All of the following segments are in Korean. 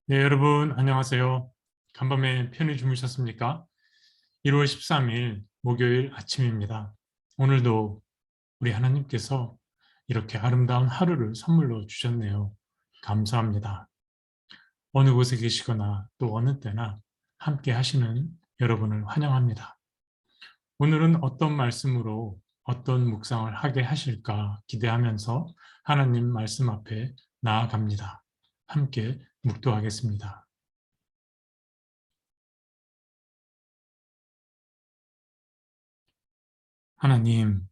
네, 여러분 안녕하세요. 간밤에 편히 주무셨습니까? 1월 13일 목요일 아침입니다. 오늘도 우리 하나님께서 이렇게 아름다운 하루를 선물로 주셨네요. 감사합니다. 어느 곳에 계시거나 또 어느 때나 함께 하시는 여러분을 환영합니다. 오늘은 어떤 말씀으로 어떤 묵상을 하게 하실까 기대하면서 하나님 말씀 앞에 나아갑니다. 함께 묵도하겠습니다. 하나님,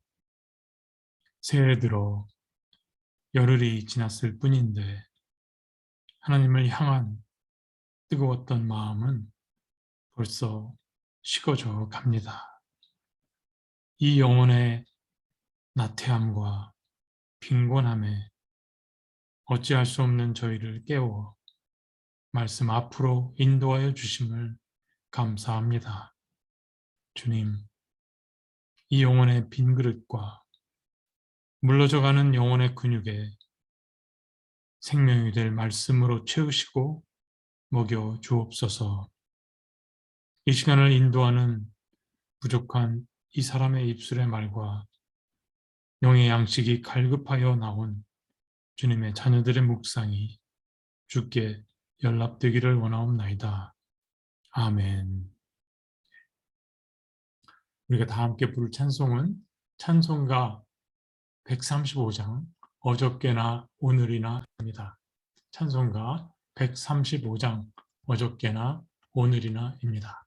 새해 들어 열흘이 지났을 뿐인데 하나님을 향한 뜨거웠던 마음은 벌써 식어져 갑니다. 이 영혼의 나태함과 빈곤함에 어찌할 수 없는 저희를 깨워 말씀 앞으로 인도하여 주심을 감사합니다. 주님, 이 영혼의 빈 그릇과 물러져가는 영혼의 근육에 생명이 될 말씀으로 채우시고 먹여 주옵소서. 이 시간을 인도하는 부족한 이 사람의 입술의 말과 영의 양식이 갈급하여 나온 주님의 자녀들의 묵상이 주께 연락되기를 원하옵나이다. 아멘. 우리가 다 함께 부를 찬송은 찬송가 135장 어저께나 오늘이나 입니다. 찬송가 135장 어저께나 오늘이나입니다.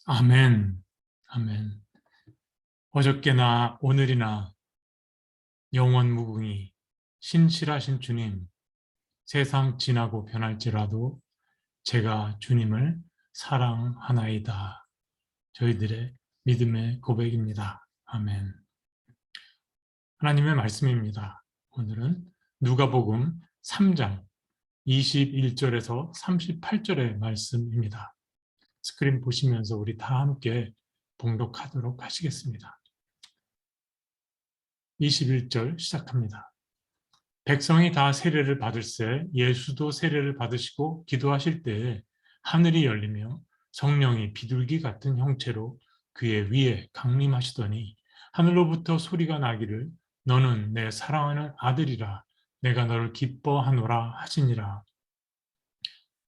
아멘. 아멘. 어저께나 오늘이나 영원 무궁히 신실하신 주님, 세상 지나고 변할지라도 제가 주님을 사랑하나이다. 저희들의 믿음의 고백입니다. 아멘. 하나님의 말씀입니다. 오늘은 누가복음 3장 21절에서 38절의 말씀입니다. 스크린 보시면서 우리 다 함께 봉독하도록 하시겠습니다. 21절 시작합니다. 백성이 다 세례를 받을새 예수도 세례를 받으시고 기도하실 때에 하늘이 열리며 성령이 비둘기 같은 형체로 그의 위에 강림하시더니 하늘로부터 소리가 나기를 너는 내 사랑하는 아들이라 내가 너를 기뻐하노라 하시니라.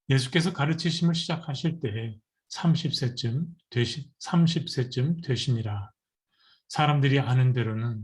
예수께서 가르치심을 시작하실 때에 30세쯤 되시니라. 사람들이 아는 대로는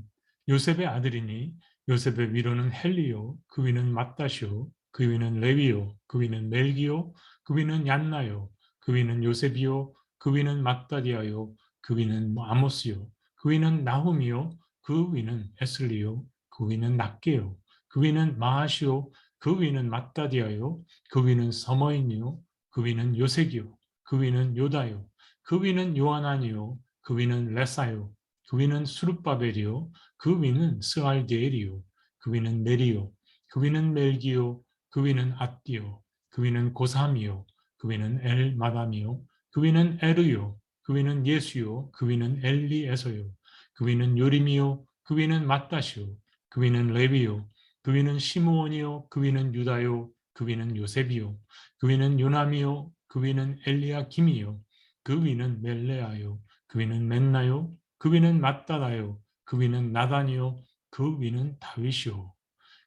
요셉의 아들이니 요셉의 위로는 헬리요, 그 위는 맏다시요, 그 위는 레위요, 그 위는 멜기요, 그 위는 얀나요, 그 위는 요셉이요, 그 위는 맏다디아요, 그 위는 아모스요, 그 위는 나훔이요, 그 위는 에슬리요, 그 위는 낫게요, 그 위는 마하시요, 그 위는 맏다디아요, 그 위는 서머인이요, 그 위는 요색이요, 그 위는 요다요, 그 위는 요하나니요, 그 위는 레사요, 그 위는 수룹바벨이요, 그 위는 스알디엘이요, 그 위는 네리요, 그 위는 멜기요, 그 위는 앗디요, 그 위는 고삼이요, 그 위는 엘마담이요, 그 위는 에르요, 그 위는 예수요, 그 위는 엘리에서요, 그 위는 요림이요, 그 위는 맏다시요, 그 위는 레위요, 그 위는 시므온이요, 그 위는 유다요, 그 위는 요셉이요, 그 위는 요남이요, 그 위는 엘리야김이요, 그 위는 멜레아요, 그 위는 맨나요, 그 위는 맏다다요, 그 위는 나단이요, 그 위는 다윗이요,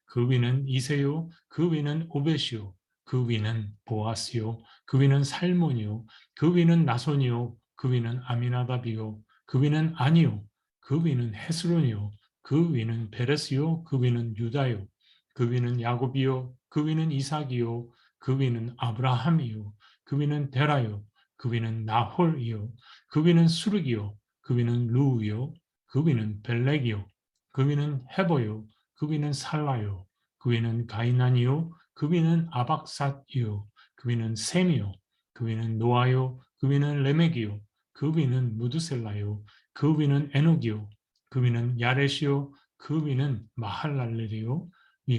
그 위는 이세요, 그 위는 오벳이요, 그 위는 보아스요, 그 위는 살몬이요, 그 위는 나손이요, 그 위는 아미나답이요, 그 위는 아니요, 그 위는 헤스론이요, 그 위는 베레스요, 그 위는 유다요, 그 위는 야곱이요, 그 위는 이삭이요, 그 위는 아브라함이요, 그 위는 데라요, 그 위는 나홀이요, 그 위는 수르기요, 그 위는 루우요, 그 위는 벨렉이요, 그 위는 헤버요, 그 위는 살라요, 그 위는 가이난이요, 그 위는 아박삿이요, 그 위는 셈이요, 그 위는 노아요, 그 위는 레멕이요, 그 위는 무드셀라요, 그 위는 에녹이요, 그 위는 야렛이요, 그 위는 마할랄렐이요,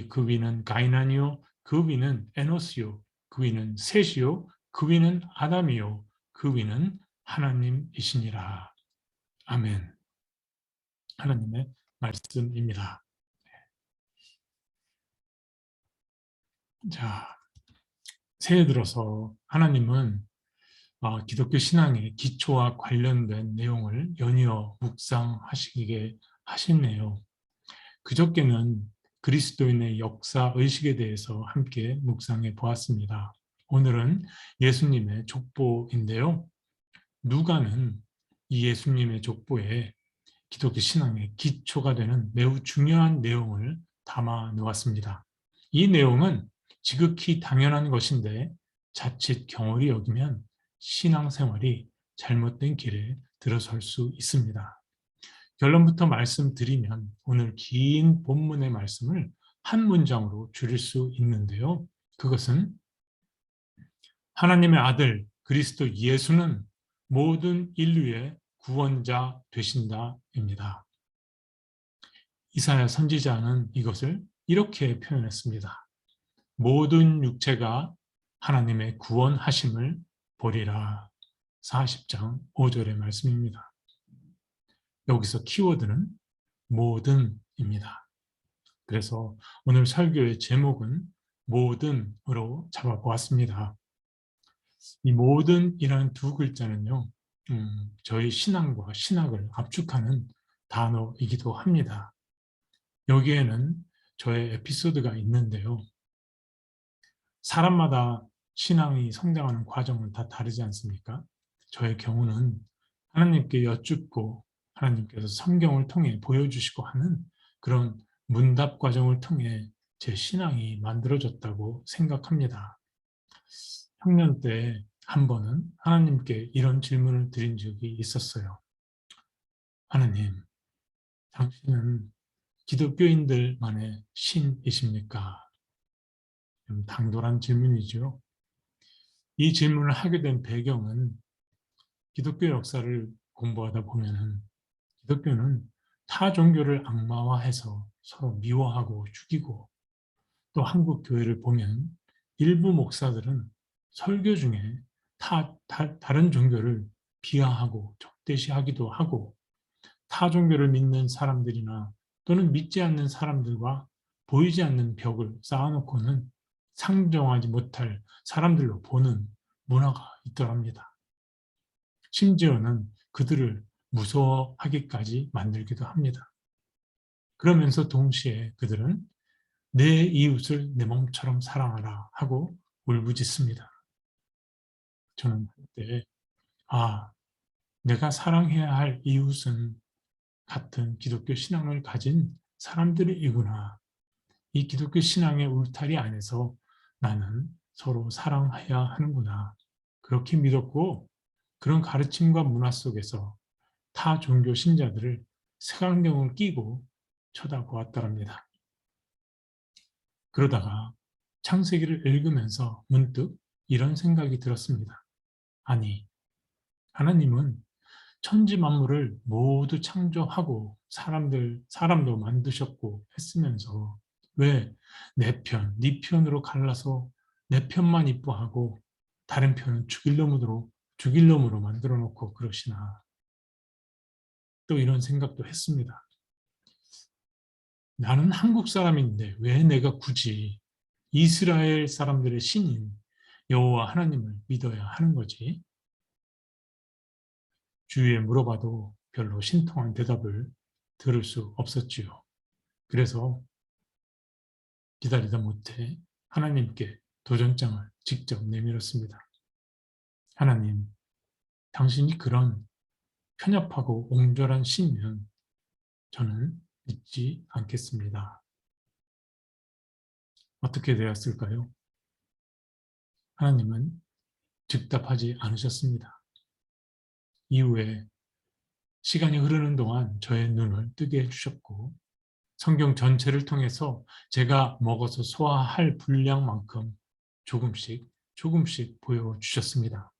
그 위는 가이난이요, 그 위는 에노스요, 그 위는 셋이요, 그 위는 아담이요, 그 위는 하나님이시니라. 아멘. 하나님의 말씀입니다. 자, 새해 들어서 하나님은 기독교 신앙의 기초와 관련된 내용을 연이어 묵상하시게 하셨네요. 그저께는 그리스도인의 역사 의식에 대해서 함께 묵상해 보았습니다. 오늘은 예수님의 족보인데요. 누가는 이 예수님의 족보에 기독교 신앙의 기초가 되는 매우 중요한 내용을 담아 놓았습니다. 이 내용은 지극히 당연한 것인데 자칫 경홀히 여기면 신앙생활이 잘못된 길에 들어설 수 있습니다. 결론부터 말씀드리면 오늘 긴 본문의 말씀을 한 문장으로 줄일 수 있는데요. 그것은 하나님의 아들 그리스도 예수는 모든 인류의 구원자 되신다입니다. 이사야 선지자는 이것을 이렇게 표현했습니다. 모든 육체가 하나님의 구원하심을 보리라. 40장 5절의 말씀입니다. 여기서 키워드는 모든입니다. 그래서 오늘 설교의 제목은 모든으로 잡아보았습니다. 이 모든이라는 두 글자는요, 저희 신앙과 신학을 압축하는 단어이기도 합니다. 여기에는 저의 에피소드가 있는데요. 사람마다 신앙이 성장하는 과정은 다 다르지 않습니까? 저의 경우는 하나님께 여쭙고 하나님께서 성경을 통해 보여주시고 하는 그런 문답 과정을 통해 제 신앙이 만들어졌다고 생각합니다. 청년 때 한 번은 하나님께 이런 질문을 드린 적이 있었어요. 하나님, 당신은 기독교인들만의 신이십니까? 좀 당돌한 질문이죠. 이 질문을 하게 된 배경은 기독교 역사를 공부하다 보면은 기독교는 타 종교를 악마화해서 서로 미워하고 죽이고, 또 한국 교회를 보면 일부 목사들은 설교 중에 다른 종교를 비하하고 적대시하기도 하고, 타 종교를 믿는 사람들이나 또는 믿지 않는 사람들과 보이지 않는 벽을 쌓아놓고는 상정하지 못할 사람들로 보는 문화가 있더랍니다. 심지어는 그들을 무서워하기까지 만들기도 합니다. 그러면서 동시에 그들은 내 이웃을 내 몸처럼 사랑하라 하고 울부짖습니다. 저는 그때 내가 사랑해야 할 이웃은 같은 기독교 신앙을 가진 사람들이구나. 이 기독교 신앙의 울타리 안에서 나는 서로 사랑해야 하는구나. 그렇게 믿었고, 그런 가르침과 문화 속에서 타 종교 신자들을 색안경을 끼고 쳐다보았더랍니다. 그러다가 창세기를 읽으면서 문득 이런 생각이 들었습니다. 아니, 하나님은 천지 만물을 모두 창조하고 사람도 만드셨고 했으면서 왜 내 편, 네 편으로 갈라서 내 편만 이뻐하고 다른 편은 죽일 놈으로 만들어 놓고 그러시나. 또 이런 생각도 했습니다. 나는 한국 사람인데 왜 내가 굳이 이스라엘 사람들의 신인 여호와 하나님을 믿어야 하는 거지? 주위에 물어봐도 별로 신통한 대답을 들을 수 없었지요. 그래서 기다리다 못해 하나님께 도전장을 직접 내밀었습니다. 하나님, 당신이 그런 편협하고 옹졸한 신이면 저는 믿지 않겠습니다. 어떻게 되었을까요? 하나님은 즉답하지 않으셨습니다. 이후에 시간이 흐르는 동안 저의 눈을 뜨게 해주셨고, 성경 전체를 통해서 제가 먹어서 소화할 분량만큼 조금씩 보여주셨습니다.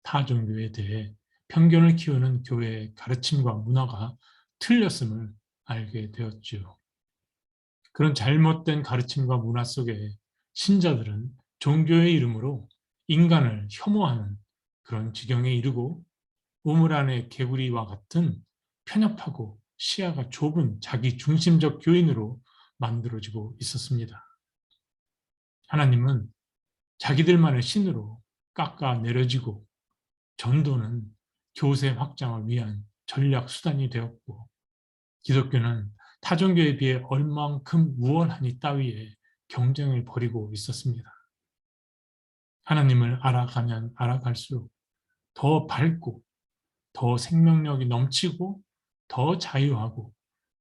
타 종교에 대해 편견을 키우는 교회의 가르침과 문화가 틀렸음을 알게 되었지요. 그런 잘못된 가르침과 문화 속에 신자들은 종교의 이름으로 인간을 혐오하는 그런 지경에 이르고, 우물 안의 개구리와 같은 편협하고 시야가 좁은 자기 중심적 교인으로 만들어지고 있었습니다. 하나님은 자기들만의 신으로 깎아내려지고, 전도는 교세 확장을 위한 전략 수단이 되었고, 기독교는 타종교에 비해 얼만큼 우월하니 따위에 경쟁을 벌이고 있었습니다. 하나님을 알아가면 알아갈수록 더 밝고 더 생명력이 넘치고 더 자유하고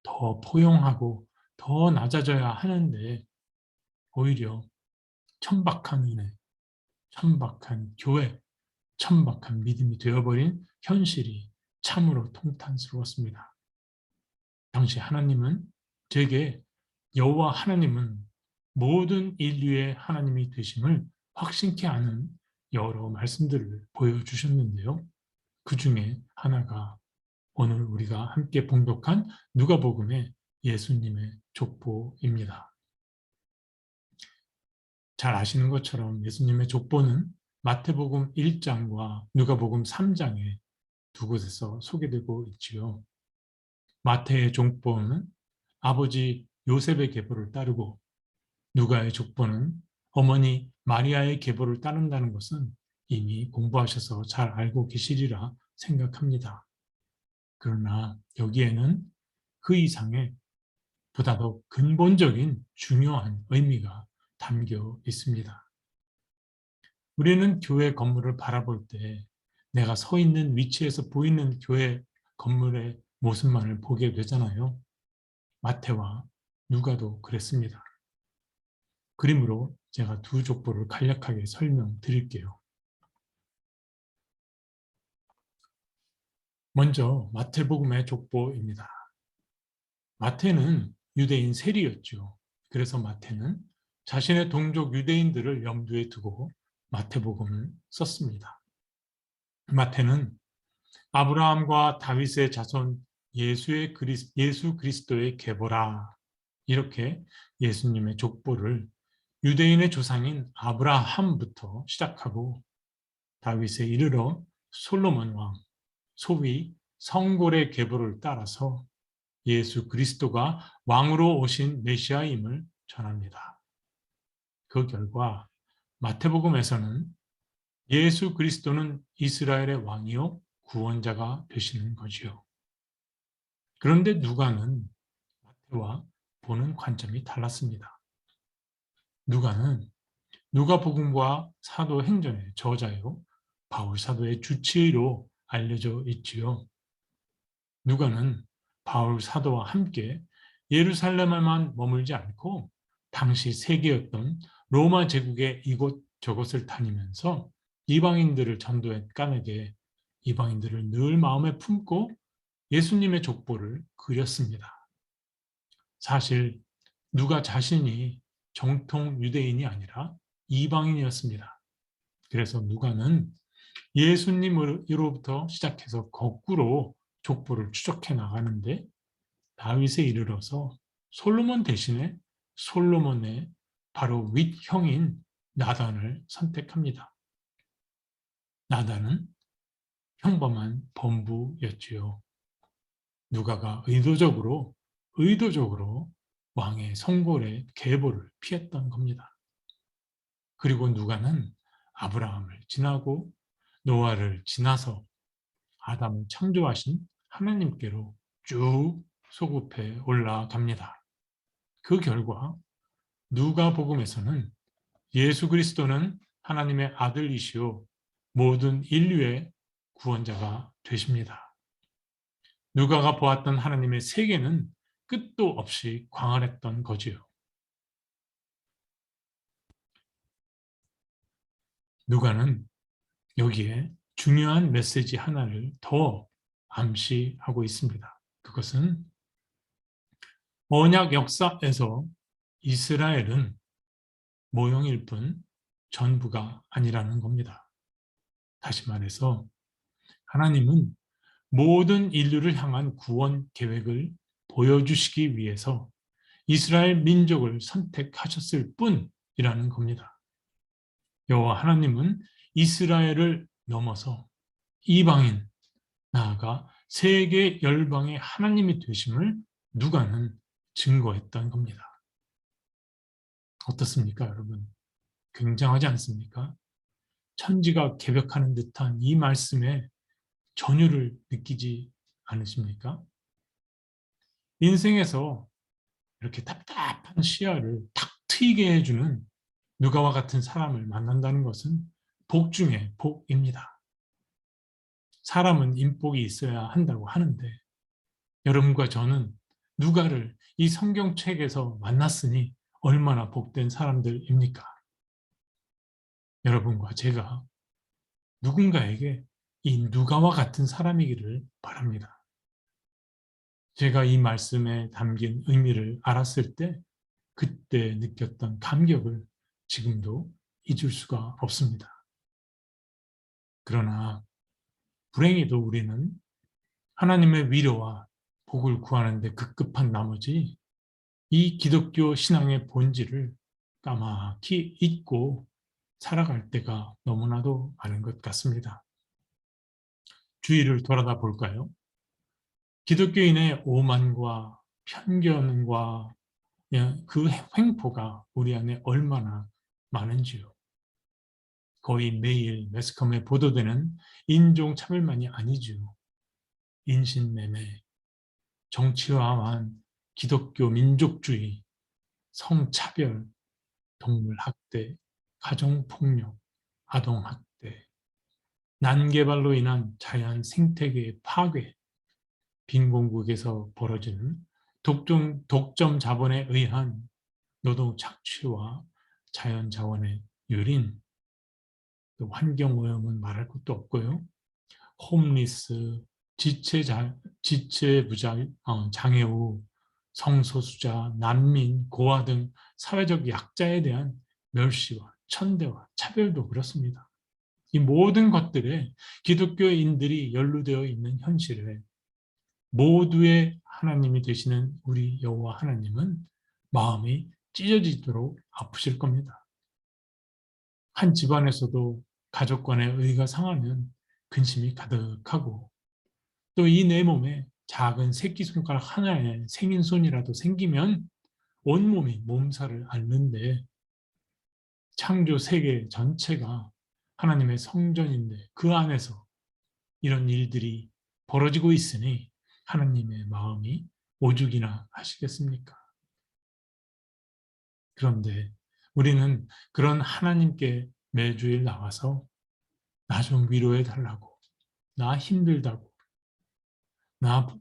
더 포용하고 더 낮아져야 하는데, 오히려 천박한 은혜, 천박한 교회, 천박한 믿음이 되어버린 현실이 참으로 통탄스러웠습니다. 당시 하나님은 제게 여호와 하나님은 모든 인류의 하나님이 되심을 확신케 하는 여러 말씀들을 보여주셨는데요. 그 중에 하나가 오늘 우리가 함께 봉독한 누가복음의 예수님의 족보입니다. 잘 아시는 것처럼 예수님의 족보는 마태복음 1장과 누가복음 3장에 두 곳에서 소개되고 있지요. 마태의 족보는 아버지 요셉의 계보를 따르고, 누가의 족보는 어머니 마리아의 계보를 따른다는 것은 이미 공부하셔서 잘 알고 계시리라 생각합니다. 그러나 여기에는 그 이상의 보다 더 근본적인 중요한 의미가 담겨 있습니다. 우리는 교회 건물을 바라볼 때 내가 서 있는 위치에서 보이는 교회 건물의 모습만을 보게 되잖아요. 마태와 누가도 그랬습니다. 그림으로 제가 두 족보를 간략하게 설명드릴게요. 먼저 마태복음의 족보입니다. 마태는 유대인 세리였죠. 그래서 마태는 자신의 동족 유대인들을 염두에 두고 마태복음을 썼습니다. 마태는 아브라함과 다윗의 자손 예수 그리스도의 계보라, 이렇게 예수님의 족보를 유대인의 조상인 아브라함부터 시작하고 다윗에 이르러 솔로몬 왕, 소위 성골의 계보를 따라서 예수 그리스도가 왕으로 오신 메시아임을 전합니다. 그 결과 마태복음에서는 예수 그리스도는 이스라엘의 왕이요 구원자가 되시는 거지요. 그런데 누가는 마태와 보는 관점이 달랐습니다. 누가는 누가복음과 사도행전의 저자요 바울 사도의 주치의로 알려져 있지요. 누가는 바울 사도와 함께 예루살렘에만 머물지 않고 당시 세계였던 로마 제국의 이곳저곳을 다니면서 이방인들을 전도해 까내게 이방인들을 늘 마음에 품고 예수님의 족보를 그렸습니다. 사실 누가 자신이 정통 유대인이 아니라 이방인이었습니다. 그래서 누가는 예수님으로부터 시작해서 거꾸로 족보를 추적해 나가는데 다윗에 이르러서 솔로몬 대신에 솔로몬의 바로 윗형인 나단을 선택합니다. 나단은 평범한 범부였지요. 누가가 의도적으로 왕의 성골의 계보를 피했던 겁니다. 그리고 누가는 아브라함을 지나고 노아를 지나서 아담을 창조하신 하나님께로 쭉 소급해 올라갑니다. 그 결과 누가복음에서는 예수 그리스도는 하나님의 아들이시오 모든 인류의 구원자가 되십니다. 누가가 보았던 하나님의 세계는 끝도 없이 광활했던 거지요. 누가는 여기에 중요한 메시지 하나를 더 암시하고 있습니다. 그것은 언약 역사에서 이스라엘은 모형일 뿐 전부가 아니라는 겁니다. 다시 말해서 하나님은 모든 인류를 향한 구원 계획을 보여주시기 위해서 이스라엘 민족을 선택하셨을 뿐이라는 겁니다. 여호와 하나님은 이스라엘을 넘어서 이방인, 나아가 세계 열방의 하나님이 되심을 누가는 증거했던 겁니다. 어떻습니까, 여러분? 굉장하지 않습니까? 천지가 개벽하는 듯한 이 말씀에 전율을 느끼지 않으십니까? 인생에서 이렇게 답답한 시야를 탁 트이게 해주는 누가와 같은 사람을 만난다는 것은 복 중에 복입니다. 사람은 인복이 있어야 한다고 하는데 여러분과 저는 누가를 이 성경책에서 만났으니 얼마나 복된 사람들입니까? 여러분과 제가 누군가에게 이 누가와 같은 사람이기를 바랍니다. 제가 이 말씀에 담긴 의미를 알았을 때 그때 느꼈던 감격을 지금도 잊을 수가 없습니다. 그러나 불행히도 우리는 하나님의 위로와 복을 구하는 데 급급한 나머지 이 기독교 신앙의 본질을 까마귀 잊고 살아갈 때가 너무나도 많은 것 같습니다. 주위를 돌아다 볼까요? 기독교인의 오만과 편견과 그 횡포가 우리 안에 얼마나 많은지요. 거의 매일 매스컴에 보도되는 인종차별만이 아니지요. 인신매매, 정치화한 기독교 민족주의, 성차별, 동물학대, 가정폭력, 아동학대, 난개발로 인한 자연 생태계의 파괴, 빈곤국에서 벌어지는 독점 자본에 의한 노동 착취와 자연 자원의 유린, 환경오염은 말할 것도 없고요. 홈리스, 지체부자, 장애우, 성소수자, 난민, 고아 등 사회적 약자에 대한 멸시와 천대와 차별도 그렇습니다. 이 모든 것들에 기독교인들이 연루되어 있는 현실에 모두의 하나님이 되시는 우리 여호와 하나님은 마음이 찢어지도록 아프실 겁니다. 한 집안에서도 가족 간의 의가 상하면 근심이 가득하고 또 이 내 몸에 작은 새끼손가락 하나의 생인손이라도 생기면 온몸이 몸살을 앓는데 창조 세계 전체가 하나님의 성전인데 그 안에서 이런 일들이 벌어지고 있으니 하나님의 마음이 오죽이나 하시겠습니까? 그런데 우리는 그런 하나님께 매주일 나와서 나 좀 위로해 달라고, 나 힘들다고,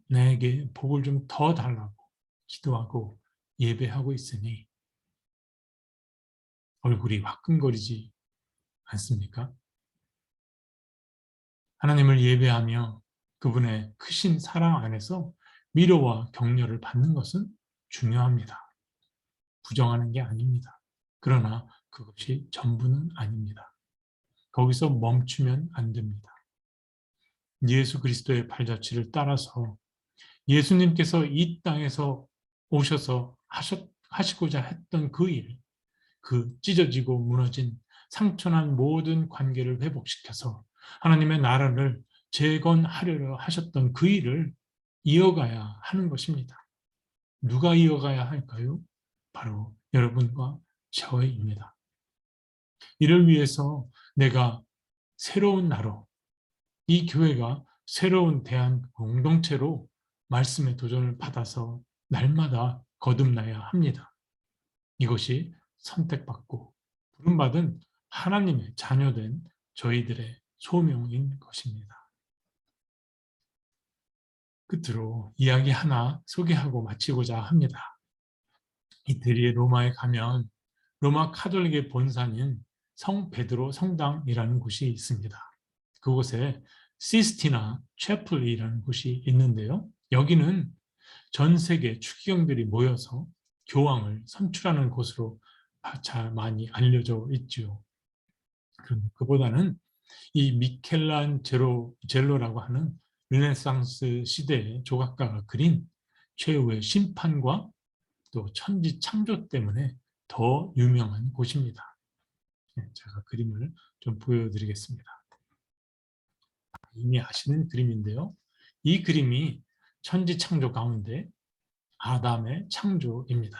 내게 복을 좀 더 달라고 기도하고 예배하고 있으니 얼굴이 화끈거리지 않습니까? 하나님을 예배하며 그분의 크신 사랑 안에서 위로와 격려를 받는 것은 중요합니다. 부정하는 게 아닙니다. 그러나 그것이 전부는 아닙니다. 거기서 멈추면 안 됩니다. 예수 그리스도의 발자취를 따라서 예수님께서 이 땅에서 오셔서 하시고자 했던 그 일, 그 찢어지고 무너진 상처난 모든 관계를 회복시켜서 하나님의 나라를 재건하려고 하셨던 그 일을 이어가야 하는 것입니다. 누가 이어가야 할까요? 바로 여러분과 저입니다. 이를 위해서 내가 새로운 나로, 이 교회가 새로운 대한 공동체로 말씀의 도전을 받아서 날마다 거듭나야 합니다. 이것이 선택받고 부름받은 하나님의 자녀된 저희들의 소명인 것입니다. 끝으로 이야기 하나 소개하고 마치고자 합니다. 이태리의 로마에 가면 로마 카톨릭의 본산인 성 베드로 성당이라는 곳이 있습니다. 그곳에 시스티나 채플이라는 곳이 있는데요. 여기는 전 세계 추기경들이 모여서 교황을 선출하는 곳으로 잘 많이 알려져 있죠. 그보다는 이 미켈란젤로라고 하는 르네상스 시대의 조각가가 그린 최후의 심판과 또 천지 창조 때문에 더 유명한 곳입니다. 제가 그림을 좀 보여드리겠습니다. 이미 아시는 그림인데요. 이 그림이 천지 창조 가운데 아담의 창조입니다.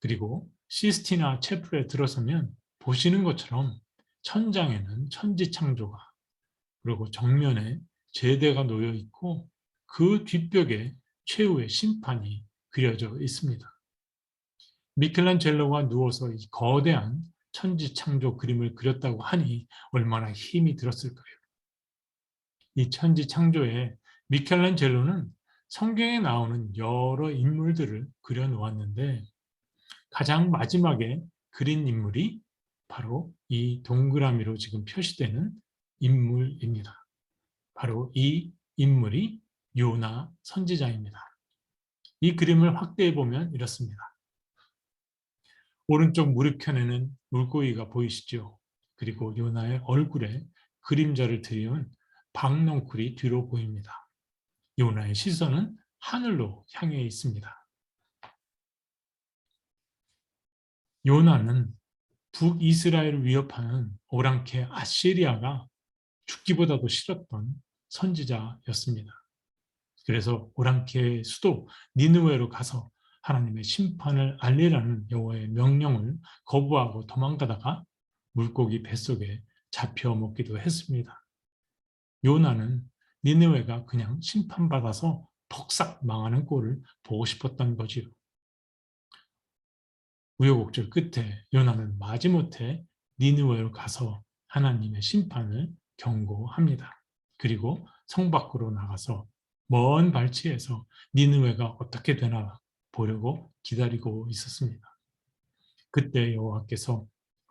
그리고 시스티나 채플에 들어서면 보시는 것처럼 천장에는 천지 창조가, 그리고 정면에 제대가 놓여 있고 그 뒷벽에 최후의 심판이 그려져 있습니다. 미켈란젤로가 누워서 이 거대한 천지 창조 그림을 그렸다고 하니 얼마나 힘이 들었을까요? 이 천지 창조에 미켈란젤로는 성경에 나오는 여러 인물들을 그려 놓았는데 가장 마지막에 그린 인물이 바로 이 동그라미로 지금 표시되는 인물입니다. 바로 이 인물이 요나 선지자입니다. 이 그림을 확대해 보면 이렇습니다. 오른쪽 무릎편에는 물고기가 보이시죠? 그리고 요나의 얼굴에 그림자를 드리운 박넝쿨이 뒤로 보입니다. 요나의 시선은 하늘로 향해 있습니다. 요나는 북이스라엘을 위협하는 오랑캐 아시리아가 죽기보다도 싫었던 선지자였습니다. 그래서 오랑캐의 수도 니느웨로 가서 하나님의 심판을 알리라는 여호와의 명령을 거부하고 도망가다가 물고기 뱃속에 잡혀 먹기도 했습니다. 요나는 니느웨가 그냥 심판받아서 폭삭 망하는 꼴을 보고 싶었던 거지요. 우여곡절 끝에 요나는 마지못해 니느웨로 가서 하나님의 심판을 경고합니다. 그리고 성 밖으로 나가서 먼 발치에서 니느웨가 어떻게 되나 보려고 기다리고 있었습니다. 그때 여호와께서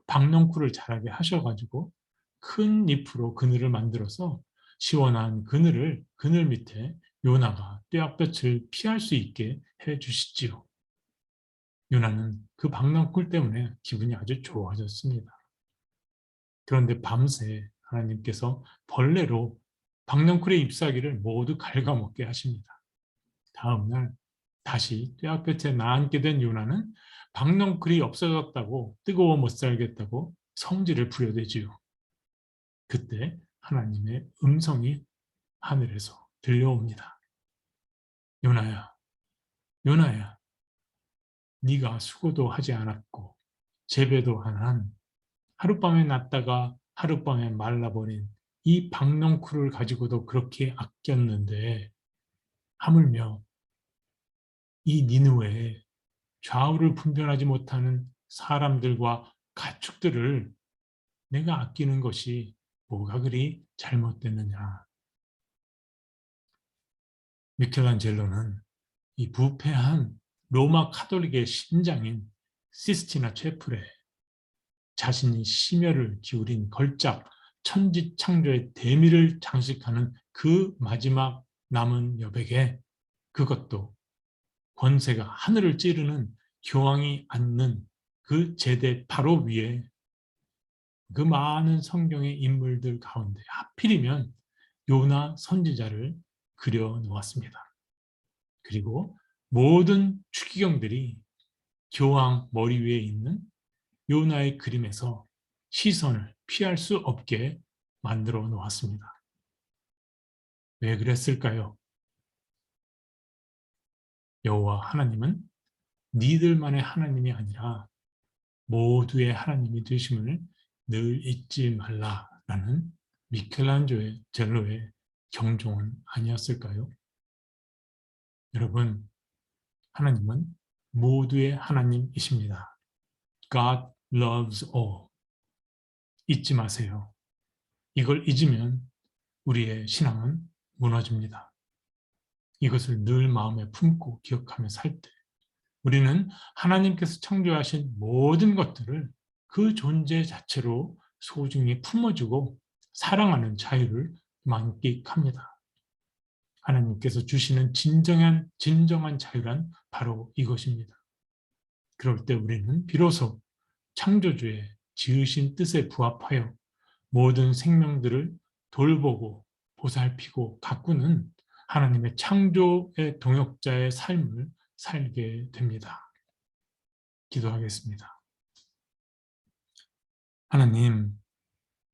박넝쿨을 자라게 하셔가지고 큰 잎으로 그늘을 만들어서 시원한 그늘 밑에 요나가 뙤약볕을 피할 수 있게 해 주시지요. 요나는 그 박랑쿨 때문에 기분이 아주 좋아졌습니다. 그런데 밤새 하나님께서 벌레로 박랑쿨의 잎사귀를 모두 갉아먹게 하십니다. 다음 날 다시 뙤약볕에 나앉게 된 요나는 박넝쿨이 없어졌다고 뜨거워 못 살겠다고 성질을 부려대지요. 그때 하나님의 음성이 하늘에서 들려옵니다. 요나야, 요나야, 네가 수고도 하지 않았고 재배도 안 한 하룻밤에 났다가 하룻밤에 말라버린 이 박넝쿨을 가지고도 그렇게 아꼈는데 하물며 이 니느웨에 좌우를 분별하지 못하는 사람들과 가축들을 내가 아끼는 것이 뭐가 그리 잘못됐느냐. 미켈란젤로는 이 부패한 로마 카톨릭의 신장인 시스티나 체플에 자신이 심혈을 기울인 걸작 천지창조의 대미를 장식하는 그 마지막 남은 여백에 그것도 권세가 하늘을 찌르는 교황이 앉는 그 제대 바로 위에 그 많은 성경의 인물들 가운데 하필이면 요나 선지자를 그려 놓았습니다. 그리고 모든 추기경들이 교황 머리 위에 있는 요나의 그림에서 시선을 피할 수 없게 만들어 놓았습니다. 왜 그랬을까요? 여호와 하나님은 니들만의 하나님이 아니라 모두의 하나님이 되심을 늘 잊지 말라라는 미켈란젤로의 경종은 아니었을까요? 여러분, 하나님은 모두의 하나님이십니다. God loves all. 잊지 마세요. 이걸 잊으면 우리의 신앙은 무너집니다. 이것을 늘 마음에 품고 기억하며 살 때 우리는 하나님께서 창조하신 모든 것들을 그 존재 자체로 소중히 품어주고 사랑하는 자유를 만끽합니다. 하나님께서 주시는 진정한 자유란 바로 이것입니다. 그럴 때 우리는 비로소 창조주의 지으신 뜻에 부합하여 모든 생명들을 돌보고 보살피고 가꾸는 하나님의 창조의 동역자의 삶을 살게 됩니다. 기도하겠습니다. 하나님,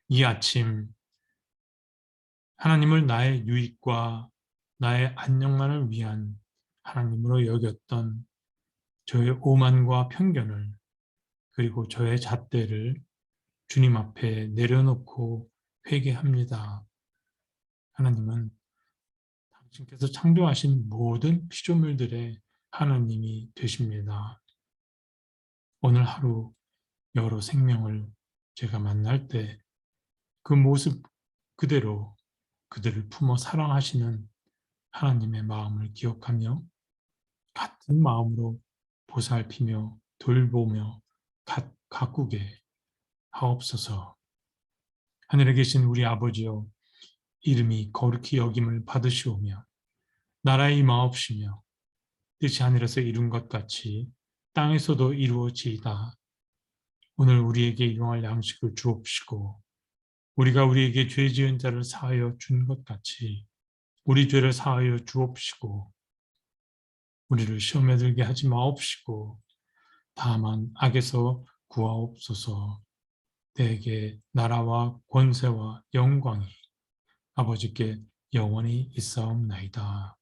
이 아침 하나님을 나의 유익과 나의 안녕만을 위한 하나님으로 여겼던 저의 오만과 편견을 그리고 저의 잣대를 주님 앞에 내려놓고 회개합니다. 하나님은 당신께서 창조하신 모든 피조물들의 하나님이 되십니다. 오늘 하루 여러 생명을 제가 만날 때 그 모습 그대로 그들을 품어 사랑하시는 하나님의 마음을 기억하며 같은 마음으로 보살피며 돌보며 가꾸게 하옵소서. 하늘에 계신 우리 아버지여, 이름이 거룩히 여김을 받으시오며 나라의 임하옵시며 뜻이 하늘에서 이룬 것 같이 땅에서도 이루어지이다. 오늘 우리에게 일용할 양식을 주옵시고 우리가 우리에게 죄 지은 자를 사하여 준 것 같이 우리 죄를 사하여 주옵시고 우리를 시험에 들게 하지 마옵시고 다만 악에서 구하옵소서. 대개 나라와 권세와 영광이 아버지께 영원히 있사옵나이다.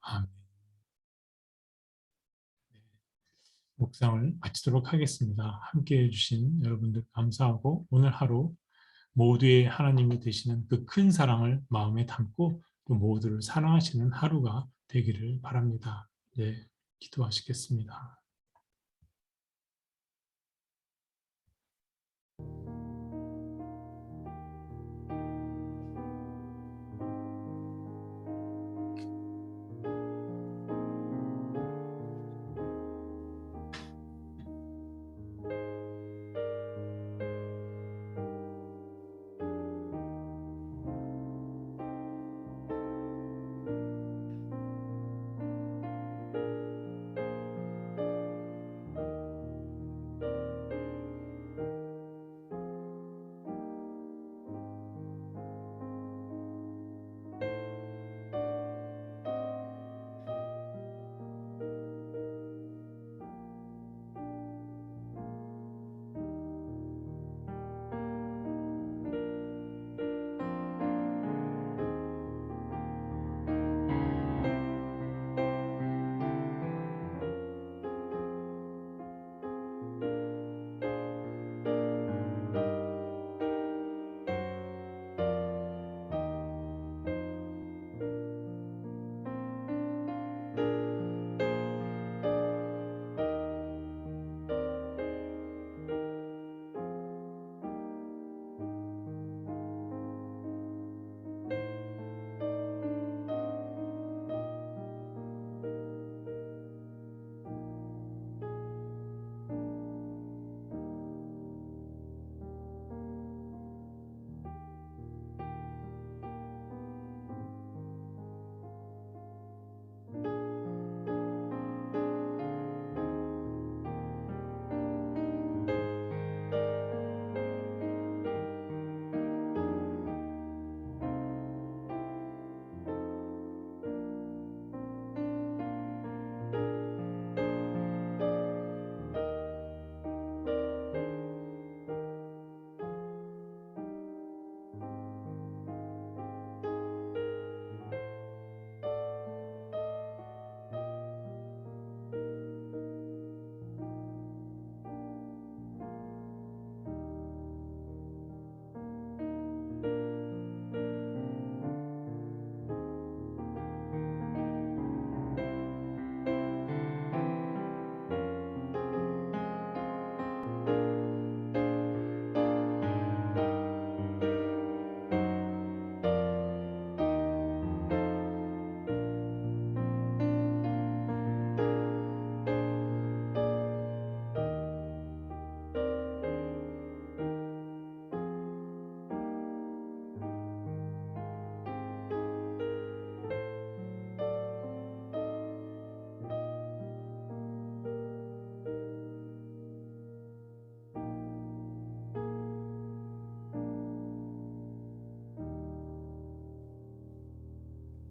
아멘. 묵상을 마치도록 하겠습니다. 함께해 주신 여러분들 감사하고 오늘 하루 모두의 하나님이 되시는 그 큰 사랑을 마음에 담고 또 모두를 사랑하시는 하루가 되기를 바랍니다. 네, 기도하시겠습니다.